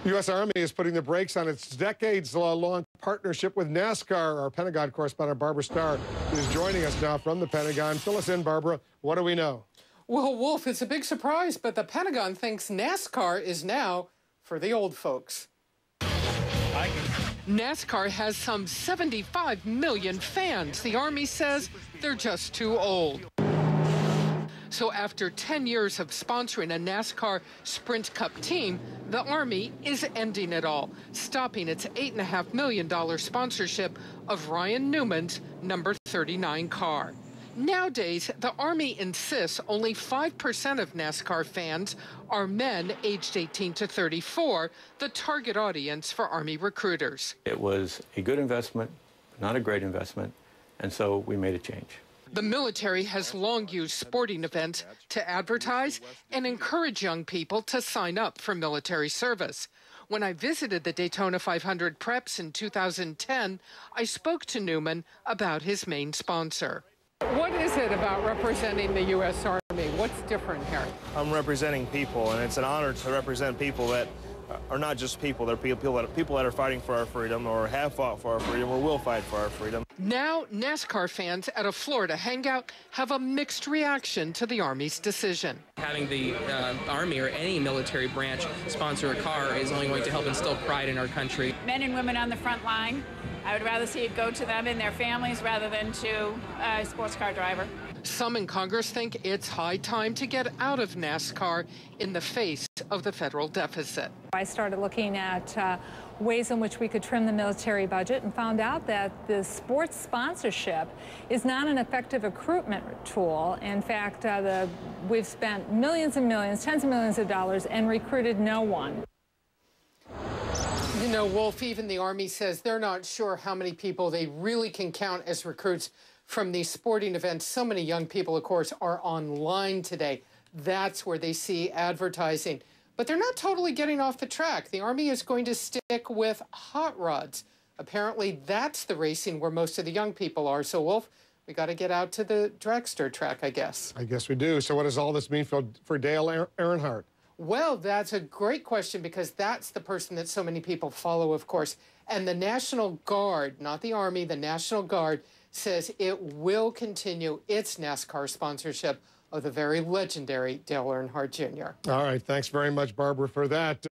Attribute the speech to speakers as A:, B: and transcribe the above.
A: U.S. Army is putting the brakes on its decades-long partnership with NASCAR. Our Pentagon correspondent Barbara Starr is joining us now from the Pentagon. Fill us in, Barbara. What do we know?
B: Well, Wolf, it's a big surprise, but the Pentagon thinks NASCAR is now for the old folks. NASCAR has some 75 million fans. The Army says they're just too old. So after 10 years of sponsoring a NASCAR Sprint Cup team, the Army is ending it all, stopping its $8.5 million sponsorship of Ryan Newman's number 39 car. Nowadays, the Army insists only 5% of NASCAR fans are men aged 18 to 34, the target audience for Army recruiters.
C: It was a good investment, not a great investment, and so we made a change.
B: The military has long used sporting events to advertise and encourage young people to sign up for military service. When I visited the Daytona 500 preps in 2010, I spoke to Newman about his main sponsor. What is it about representing the U.S. Army? What's different here?
D: I'm representing people, and it's an honor to represent people that are not just people. They're people that are fighting for our freedom, or have fought for our freedom, or will fight for our freedom.
B: Now, NASCAR fans at a Florida hangout have a mixed reaction to the Army's decision.
E: Having the Army or any military branch sponsor a car is only going to help instill pride in our country.
F: Men and women on the front line, I would rather see it go to them and their families rather than to a sports car driver.
B: Some in Congress think it's high time to get out of NASCAR in the face of the federal deficit.
G: I started looking at ways in which we could trim the military budget and found out that the sports sponsorship is not an effective recruitment tool. In fact, we've spent millions and millions, tens of millions of dollars, and recruited no one.
B: You know, Wolf, even the Army says they're not sure how many people they really can count as recruits from these sporting events. So many young people, of course, are online today. That's where they see advertising. But they're not totally getting off the track. The Army is going to stick with hot rods. Apparently, that's the racing where most of the young people are. So, Wolf, we got to get out to the dragster track, I guess.
A: I guess we do. So what does all this mean for Dale Earnhardt?
B: Well, that's a great question, because that's the person that so many people follow, of course. And the National Guard, not the Army, the National Guard, says it will continue its NASCAR sponsorship of the very legendary Dale Earnhardt Jr.
A: All right. Thanks very much, Barbara, for that.